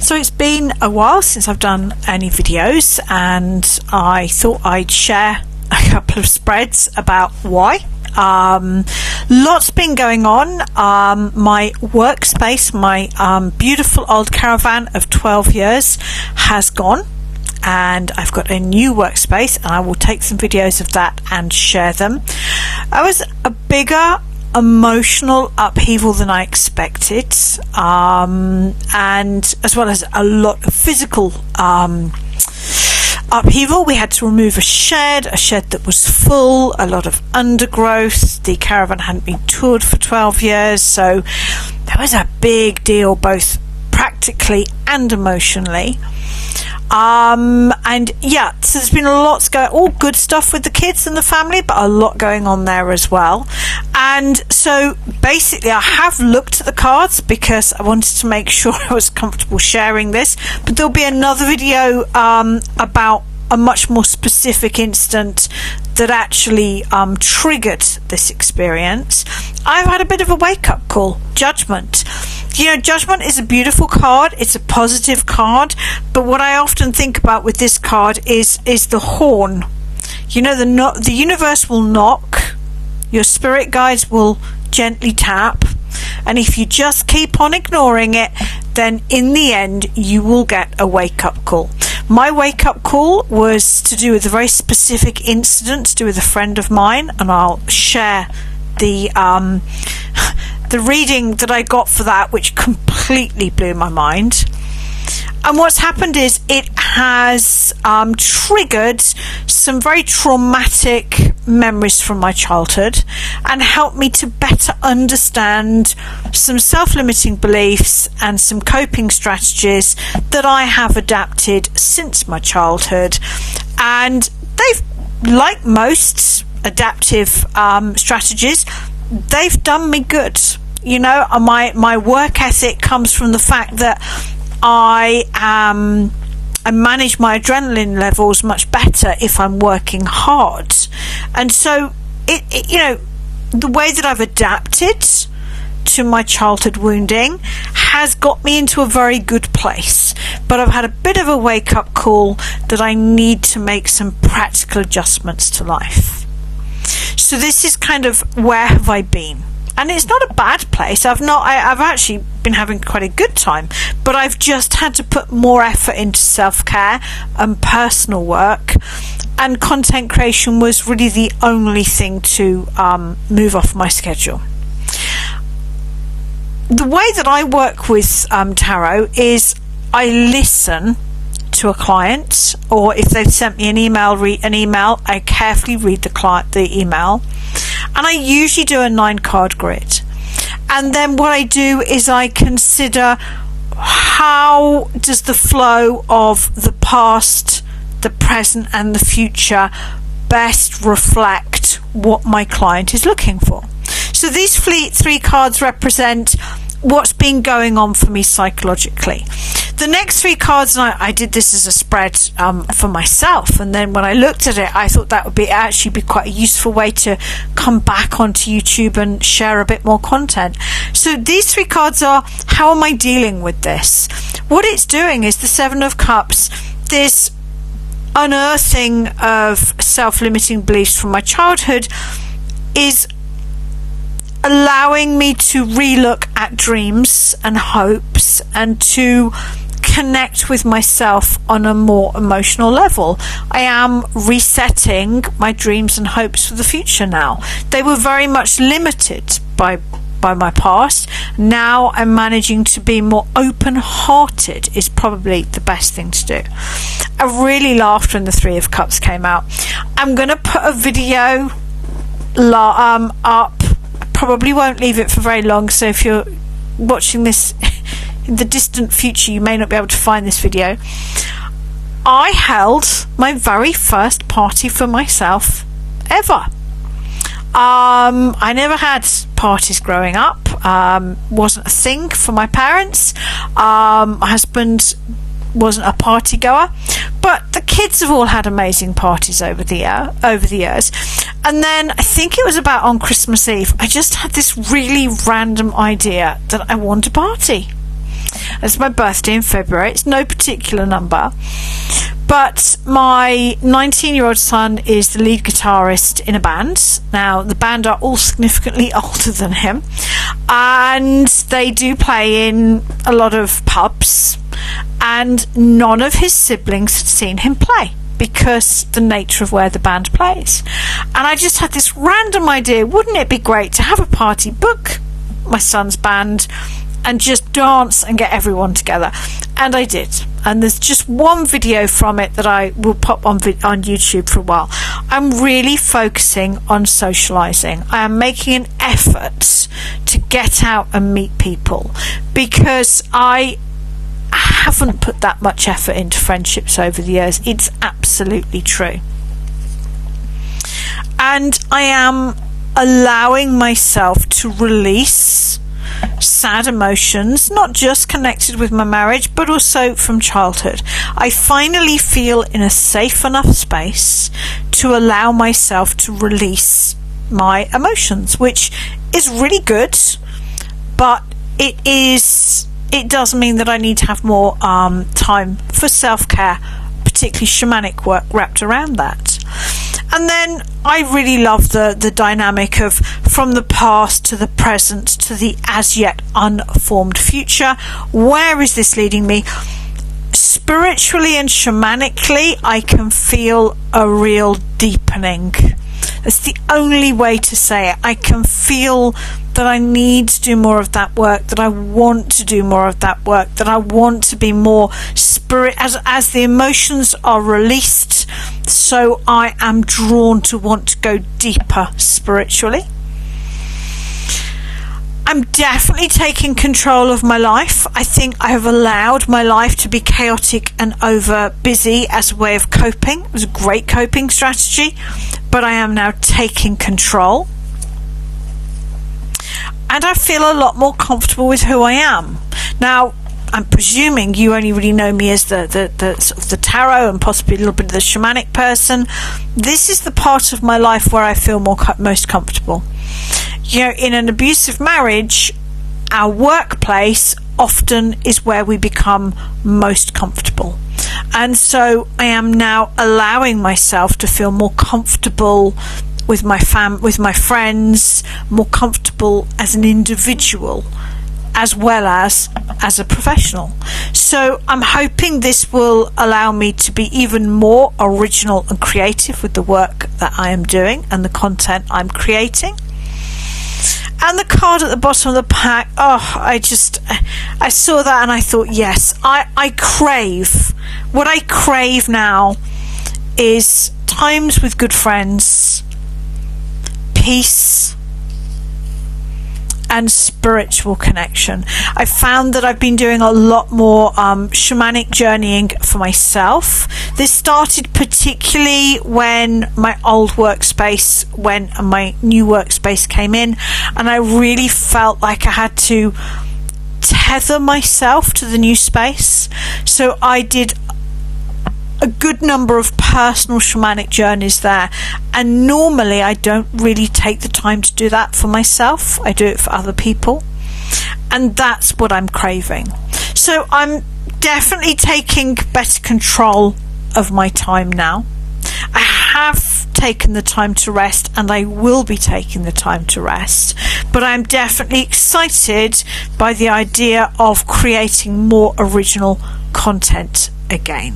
So it's been a while since I've done any videos, and I thought I'd share a couple of spreads about why. Lots been going on. My workspace, my beautiful old caravan of 12 years has gone, and I've got a new workspace, and I will take some videos of that and share them. It was a bigger emotional upheaval than I expected, and as well as a lot of physical upheaval. We had to remove a shed that was full, a lot of undergrowth. The caravan hadn't been toured for 12 years, so that was a big deal, both practically and emotionally. And yeah, so there's been all good stuff with the kids and the family, but a lot going on there as well. And so basically I have looked at the cards because I wanted to make sure I was comfortable sharing this, but there'll be another video about a much more specific incident that actually triggered this experience. I've had a bit of a wake-up call. Judgment. You know, Judgment is a beautiful card. It's a positive card, but what I often think about with this card is the horn. You know, the universe will knock, your spirit guides will gently tap, and if you just keep on ignoring it, then in the end you will get a wake-up call. My wake-up call was to do with a very specific incident to do with a friend of mine, and I'll share the reading that I got for that, which completely blew my mind. And what's happened is it has triggered some very traumatic memories from my childhood and helped me to better understand some self-limiting beliefs and some coping strategies that I have adapted since my childhood. And they've, like most adaptive strategies, they've done me good. You know, my work ethic comes from the fact that I manage my adrenaline levels much better if I'm working hard. And so it you know, the way that I've adapted to my childhood wounding has got me into a very good place, but I've had a bit of a wake-up call that I need to make some practical adjustments to life. So this is kind of where have I been. And it's not a bad place. I've actually been having quite a good time, but I've just had to put more effort into self-care and personal work, and content creation was really the only thing to move off my schedule. The way that I work with tarot is I listen to a client, or if they've sent me an email, I carefully read the email. And I usually do a 9-card grid, and then what I do is I consider how does the flow of the past, the present and the future best reflect what my client is looking for. So these 3 cards represent what's been going on for me psychologically. The next 3 cards, and I did this as a spread for myself, and then when I looked at it I thought that would actually be quite a useful way to come back onto YouTube and share a bit more content. So these 3 cards are, how am I dealing with this? What it's doing is the 7 of Cups, this unearthing of self-limiting beliefs from my childhood is allowing me to relook at dreams and hopes and to connect with myself on a more emotional level. I am resetting my dreams and hopes for the future now. They were very much limited by my past. Now I'm managing to be more open-hearted is probably the best thing to do. I really laughed when the 3 of Cups came out. I'm going to put a video up. Probably won't leave it for very long, so if you're watching this in the distant future you may not be able to find this video. I held my very first party for myself ever. I never had parties growing up. Wasn't a thing for my parents. My husband wasn't a party goer, but the kids have all had amazing parties over the years. And then I think it was about on Christmas Eve, I just had this really random idea that I want a party. It's my birthday in February. It's no particular number. But my 19-year-old son is the lead guitarist in a band. Now, the band are all significantly older than him. And they do play in a lot of pubs. And none of his siblings had seen him play, because the nature of where the band plays. And I just had this random idea, wouldn't it be great to have a party, book my son's band and just dance and get everyone together? And I did. And there's just one video from it that I will pop on YouTube for a while. I'm really focusing on socializing. I am making an effort to get out and meet people, because I haven't put that much effort into friendships over the years. It's absolutely true. And I am allowing myself to release sad emotions, not just connected with my marriage, but also from childhood. I finally feel in a safe enough space to allow myself to release my emotions, which is really good, but it does mean that I need to have more time for self-care, particularly shamanic work wrapped around that. And then I really love the dynamic of from the past to the present to the as yet unformed future. Where is this leading me? Spiritually and shamanically, I can feel a real deepening. That's the only way to say it. I can feel that I need to do more of that work, that I want to do more of that work, that I want to be more spirit. As the emotions are released, so I am drawn to want to go deeper spiritually. I'm definitely taking control of my life. I think I have allowed my life to be chaotic and over busy as a way of coping. It was a great coping strategy, but I am now taking control. And I feel a lot more comfortable with who I am. Now, I'm presuming you only really know me as the sort of the tarot and possibly a little bit of the shamanic person. This is the part of my life where I feel most comfortable. You know, in an abusive marriage, our workplace often is where we become most comfortable. And so I am now allowing myself to feel more comfortable with my friends, more comfortable as an individual, as well as a professional. So I'm hoping this will allow me to be even more original and creative with the work that I am doing and the content I'm creating. And the card at the bottom of the pack, I saw that and I thought, yes, I crave, what I crave now is times with good friends, peace, and spiritual connection. I found that I've been doing a lot more shamanic journeying for myself. This started particularly when my old workspace went and my new workspace came in, and I really felt like I had to tether myself to the new space. So I did a good number of personal shamanic journeys there, and normally I don't really take the time to do that for myself. I do it for other people, and that's what I'm craving. So I'm definitely taking better control of my time now. I have taken the time to rest, and I will be taking the time to rest, but I'm definitely excited by the idea of creating more original content again.